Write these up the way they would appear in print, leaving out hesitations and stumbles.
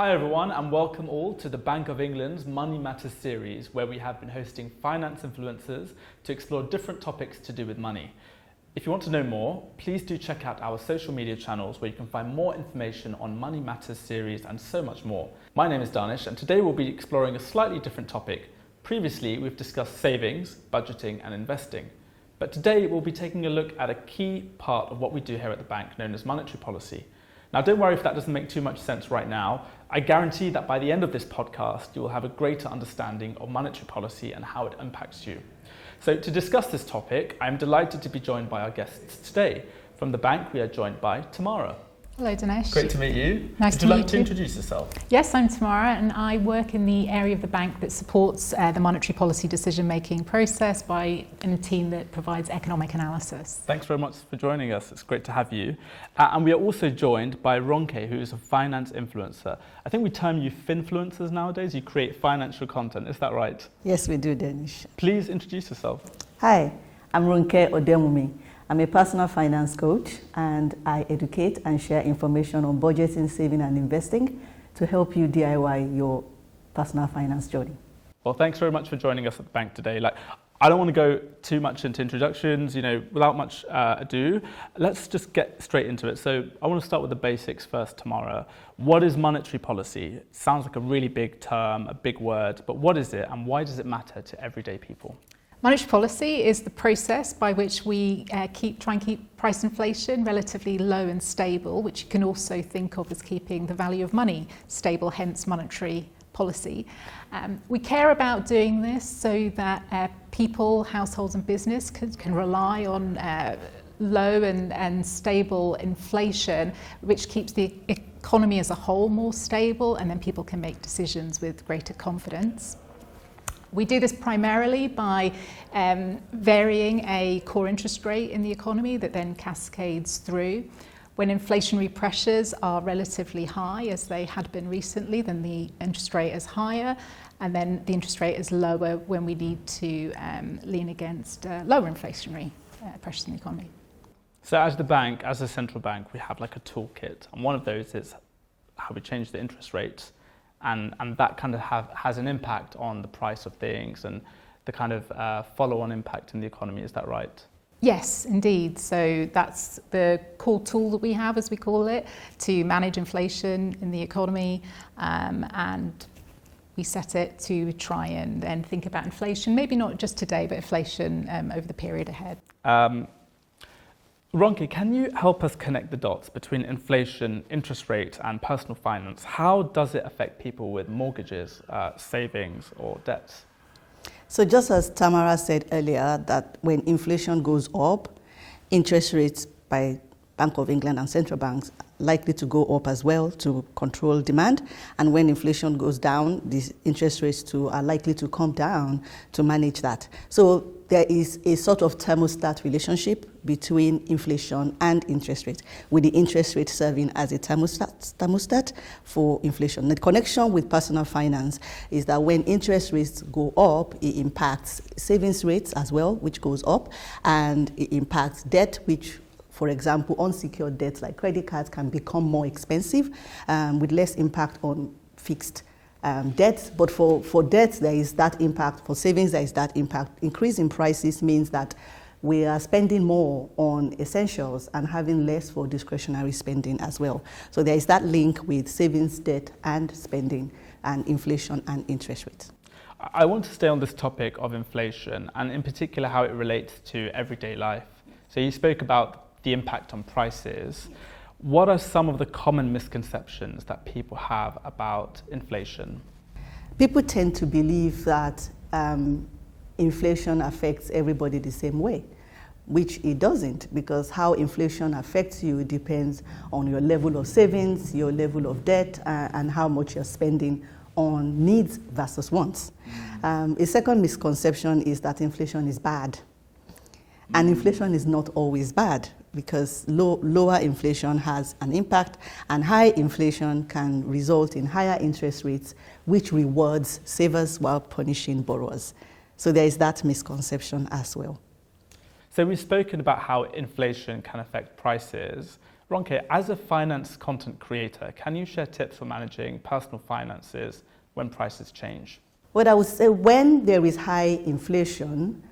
Hi everyone, and welcome all to the Bank of England's Money Matters series, where we have been hosting finance influencers to explore different topics to do with money. If you want to know more, please do check out our social media channels where you can find more information on Money Matters series and so much more. My name is Danish, and today we'll be exploring a slightly different topic. Previously, we've discussed savings, budgeting and investing. But today we'll be taking a look at a key part of what we do here at the bank, known as monetary policy. Now, don't worry if that doesn't make too much sense right now. I guarantee that by the end of this podcast, you will have a greater understanding of monetary policy and how it impacts you. So to discuss this topic, I'm delighted to be joined by our guests today. From the bank, we are joined by Tamara. Hello, Dinesh. Great to meet you. Nice to Would meet you. you like to introduce yourself? Yes, I'm Tamara, and I work in the area of the bank that supports the monetary policy decision-making process in a team that provides economic analysis. Thanks very much for joining us. It's great to have you. And we are also joined by Ronke, who is a finance influencer. I think we term you finfluencers nowadays. You create financial content. Is that right? Yes, we do, Danish. Please introduce yourself. Hi, I'm Ronke Odemumi. I'm a personal finance coach, and I educate and share information on budgeting, saving and investing to help you DIY your personal finance journey. Well, thanks very much for joining us at the bank today. I don't want to go too much into introductions, without much ado. Let's just get straight into it. So I want to start with the basics first, Tamara. What is monetary policy? It sounds like a really big term, a big word, but what is it and why does it matter to everyday people? Monetary policy is the process by which we try and keep price inflation relatively low and stable, which you can also think of as keeping the value of money stable, hence monetary policy. We care about doing this so that people, households and business can rely on low and stable inflation, which keeps the economy as a whole more stable, and then people can make decisions with greater confidence. We do this primarily by varying a core interest rate in the economy that then cascades through. When inflationary pressures are relatively high, as they had been recently, then the interest rate is higher, and then the interest rate is lower when we need to lean against lower inflationary pressures in the economy. So as the bank, as a central bank, we have like a toolkit, and one of those is how we change the interest rates. And that kind of has an impact on the price of things and the kind of follow-on impact in the economy. Is that right? Yes, indeed. So that's the core tool that we have, as we call it, to manage inflation in the economy. And we set it to try and then think about inflation, maybe not just today, but inflation over the period ahead. Ronke, can you help us connect the dots between inflation, interest rates and personal finance? How does it affect people with mortgages, savings or debts? So just as Tamara said earlier, that when inflation goes up, interest rates by Bank of England and central banks likely to go up as well to control demand. And when inflation goes down, these interest rates too are likely to come down to manage that. So there is a sort of thermostat relationship between inflation and interest rate, with the interest rate serving as a thermostat for inflation. The connection with personal finance is that when interest rates go up, it impacts savings rates as well, which goes up, and it impacts debt, which, for example, unsecured debts like credit cards can become more expensive with less impact on fixed debts. But for debts, there is that impact. For savings, there is that impact. Increasing prices means that we are spending more on essentials and having less for discretionary spending as well. So there is that link with savings, debt, and spending, and inflation and interest rates. I want to stay on this topic of inflation, and in particular how it relates to everyday life. So you spoke about the impact on prices. What are some of the common misconceptions that people have about inflation? People tend to believe that inflation affects everybody the same way, which it doesn't, because how inflation affects you depends on your level of savings, your level of debt, and how much you're spending on needs versus wants. A second misconception is that inflation is bad. And inflation is not always bad, because lower inflation has an impact, and high inflation can result in higher interest rates, which rewards savers while punishing borrowers. So there is that misconception as well. So we've spoken about how inflation can affect prices. Ronke, as a finance content creator, can you share tips for managing personal finances when prices change? What I would say, when there is high inflation,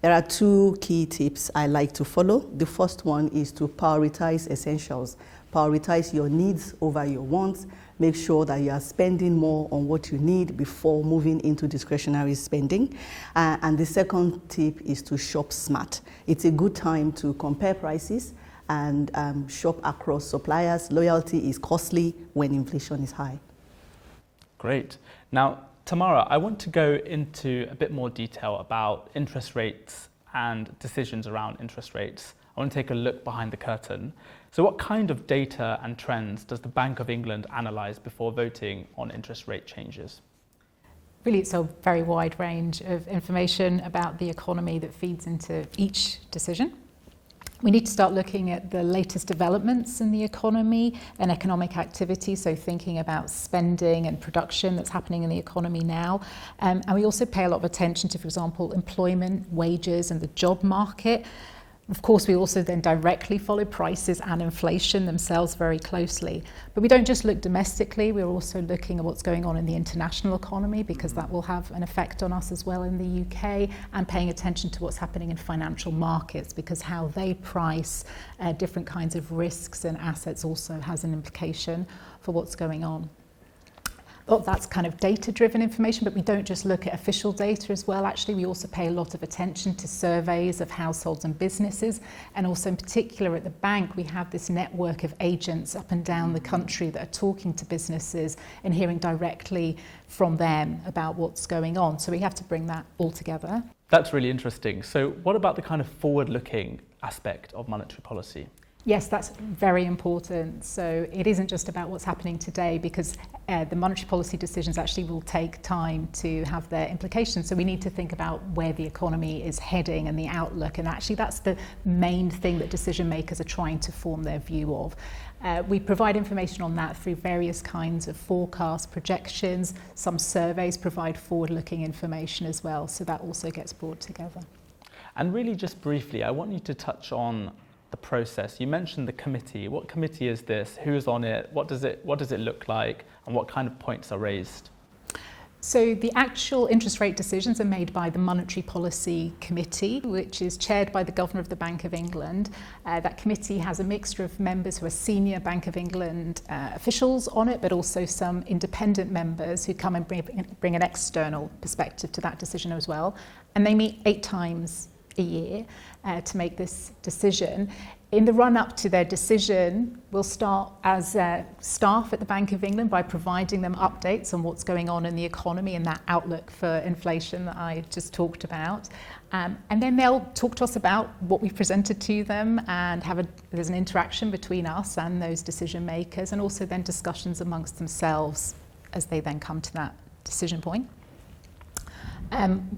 there are two key tips I like to follow. The first one is to prioritize essentials. Prioritize your needs over your wants. Make sure that you are spending more on what you need before moving into discretionary spending. And the second tip is to shop smart. It's a good time to compare prices and shop across suppliers. Loyalty is costly when inflation is high. Great. Now, Tamara, I want to go into a bit more detail about interest rates and decisions around interest rates. I want to take a look behind the curtain. So what kind of data and trends does the Bank of England analyse before voting on interest rate changes? Really, it's a very wide range of information about the economy that feeds into each decision. We need to start looking at the latest developments in the economy and economic activity, so thinking about spending and production that's happening in the economy now. And we also pay a lot of attention to, for example, employment, wages and the job market. Of course, we also then directly follow prices and inflation themselves very closely. But we don't just look domestically, we're also looking at what's going on in the international economy, because that will have an effect on us as well in the UK, and paying attention to what's happening in financial markets, because how they price different kinds of risks and assets also has an implication for what's going on. Well, that's kind of data-driven information, but we don't just look at official data as well. Actually, we also pay a lot of attention to surveys of households and businesses, and also in particular at the bank, we have this network of agents up and down the country that are talking to businesses and hearing directly from them about what's going on. So we have to bring that all together. That's really interesting. So what about the kind of forward-looking aspect of monetary policy? Yes, that's very important. So it isn't just about what's happening today, because the monetary policy decisions actually will take time to have their implications. So we need to think about where the economy is heading and the outlook. And actually that's the main thing that decision makers are trying to form their view of. We provide information on that through various kinds of forecast projections. Some surveys provide forward-looking information as well. So that also gets brought together. And really just briefly, I want you to touch on the process. You mentioned the committee. What committee is this? Who's on it? What does it look like? And what kind of points are raised? So the actual interest rate decisions are made by the Monetary Policy Committee, which is chaired by the Governor of the Bank of England. That committee has a mixture of members who are senior Bank of England officials on it, but also some independent members who come and bring an external perspective to that decision as well. And they meet 8 times a year to make this decision. In the run-up to their decision, we'll start as staff at the Bank of England by providing them updates on what's going on in the economy and that outlook for inflation that I just talked about. And then they'll talk to us about what we've presented to them, and there's an interaction between us and those decision makers, and also then discussions amongst themselves as they then come to that decision point.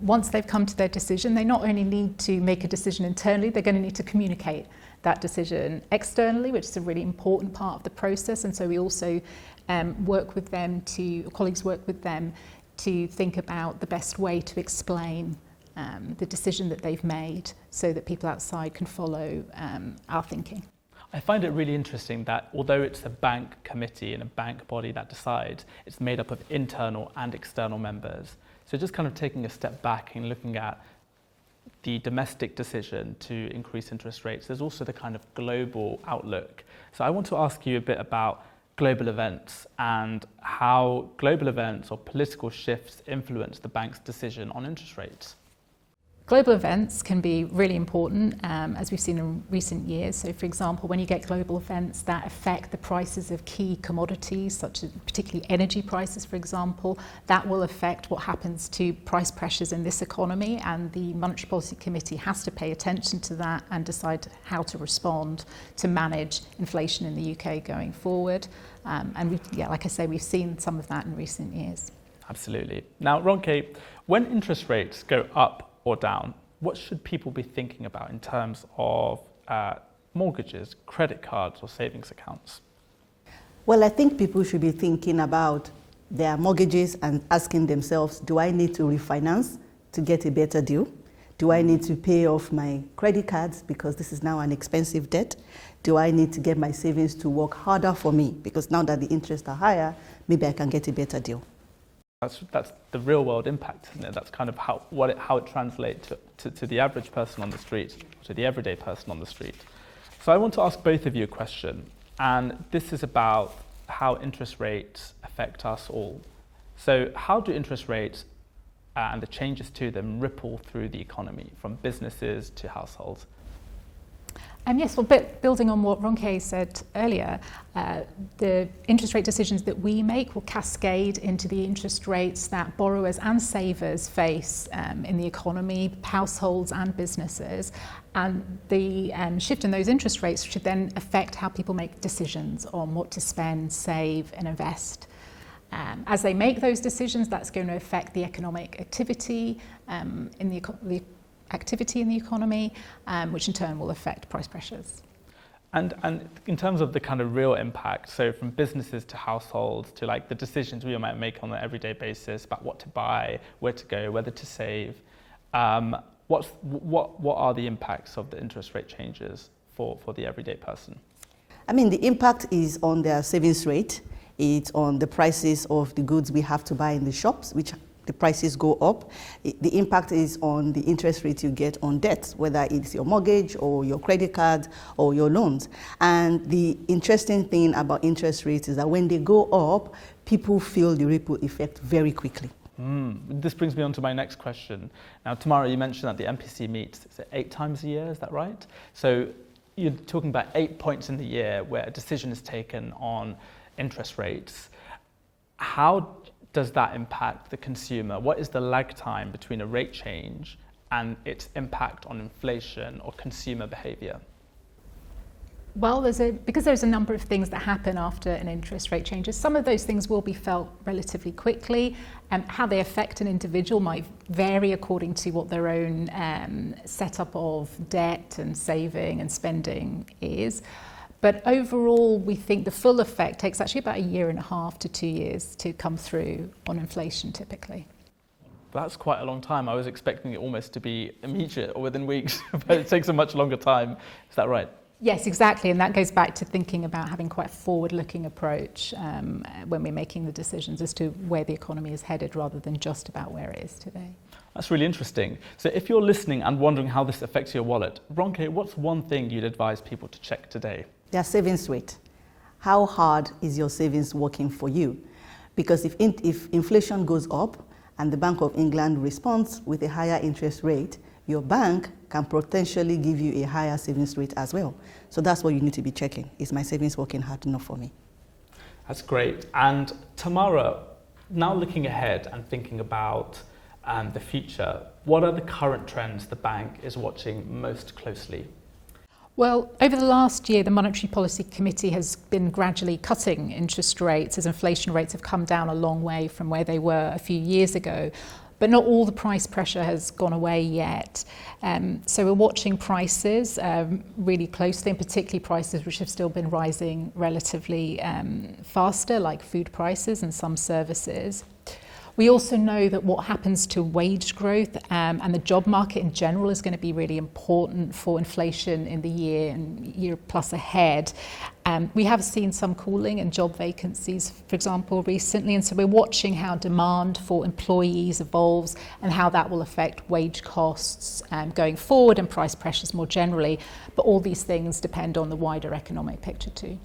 Once they've come to their decision, they not only need to make a decision internally, they're going to need to communicate that decision externally, which is a really important part of the process. And so we also colleagues work with them to think about the best way to explain the decision that they've made, so that people outside can follow our thinking. I find it really interesting that although it's a bank committee and a bank body that decides, it's made up of internal and external members. So just kind of taking a step back and looking at the domestic decision to increase interest rates, there's also the kind of global outlook. So I want to ask you a bit about global events and how global events or political shifts influence the bank's decision on interest rates. Global events can be really important, as we've seen in recent years. So, for example, when you get global events that affect the prices of key commodities, such as particularly energy prices, for example, that will affect what happens to price pressures in this economy, and the Monetary Policy Committee has to pay attention to that and decide how to respond to manage inflation in the UK going forward. And like I say, we've seen some of that in recent years. Absolutely. Now, Ronke, when interest rates go up or down, what should people be thinking about in terms of mortgages, credit cards or savings accounts? Well, I think people should be thinking about their mortgages and asking themselves, do I need to refinance to get a better deal? Do I need to pay off my credit cards because this is now an expensive debt? do I need to get my savings to work harder for me? Because now that the interests are higher, maybe I can get a better deal. That's the real world impact, isn't it? That's kind of how it translates to the average person on the street, to the everyday person on the street. So I want to ask both of you a question, and this is about how interest rates affect us all. So how do interest rates and the changes to them ripple through the economy, from businesses to households? Yes, well, building on what Ronke said earlier, the interest rate decisions that we make will cascade into the interest rates that borrowers and savers face in the economy, households and businesses. And the shift in those interest rates should then affect how people make decisions on what to spend, save and invest. As they make those decisions, that's going to affect the economic activity in the activity in the economy, which in turn will affect price pressures. And in terms of the kind of real impact, so from businesses to households to like the decisions we might make on an everyday basis about what to buy, where to go, whether to save, what are the impacts of the interest rate changes for the everyday person? I mean, the impact is on their savings rate. It's on the prices of the goods we have to buy in the shops, which the prices go up. The impact is on the interest rate you get on debt, whether it's your mortgage or your credit card or your loans. And the interesting thing about interest rates is that when they go up, people feel the ripple effect very quickly. This brings me on to my next question. Now, Tamara, you mentioned that the MPC meets 8 times a year, is that right? So you're talking about 8 points in the year where a decision is taken on interest rates. How does that impact the consumer? What is the lag time between a rate change and its impact on inflation or consumer behaviour? Well, because there's a number of things that happen after an interest rate changes. Some of those things will be felt relatively quickly. How they affect an individual might vary according to what their own setup of debt and saving and spending is. But overall, we think the full effect takes actually about 1.5 to 2 years to come through on inflation typically. That's quite a long time. I was expecting it almost to be immediate or within weeks, but it takes a much longer time. Is that right? Yes, exactly. And that goes back to thinking about having quite a forward-looking approach when we're making the decisions as to where the economy is headed rather than just about where it is today. That's really interesting. So if you're listening and wondering how this affects your wallet, Ronke, what's one thing you'd advise people to check today? Their savings rate. How hard is your savings working for you? Because if inflation goes up and the Bank of England responds with a higher interest rate, your bank can potentially give you a higher savings rate as well. So that's what you need to be checking. Is my savings working hard enough for me? That's great. And Tamara, now looking ahead and thinking about the future, what are the current trends the bank is watching most closely? Well, over the last year, the Monetary Policy Committee has been gradually cutting interest rates as inflation rates have come down a long way from where they were a few years ago. But not all the price pressure has gone away yet. So we're watching prices really closely, and particularly prices which have still been rising relatively faster, like food prices and some services. We also know that what happens to wage growth and the job market in general is going to be really important for inflation in the year and year plus ahead. We have seen some cooling in job vacancies, for example, recently, and so we're watching how demand for employees evolves and how that will affect wage costs going forward and price pressures more generally. But all these things depend on the wider economic picture too.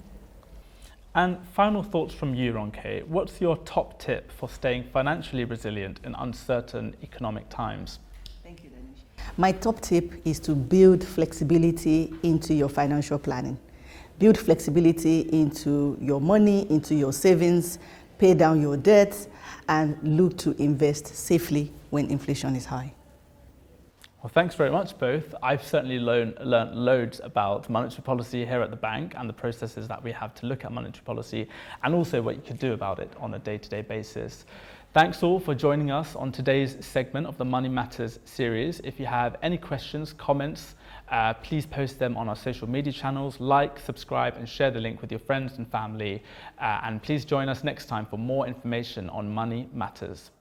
And final thoughts from you, Ronke. What's your top tip for staying financially resilient in uncertain economic times? Thank you, Danish. My top tip is to build flexibility into your financial planning. Build flexibility into your money, into your savings, pay down your debts, and look to invest safely when inflation is high. Well, thanks very much, both. I've certainly learned loads about monetary policy here at the bank and the processes that we have to look at monetary policy, and also what you could do about it on a day-to-day basis. Thanks all for joining us on today's segment of the Money Matters series. If you have any questions, comments, please post them on our social media channels, like, subscribe, and share the link with your friends and family. And please join us next time for more information on Money Matters.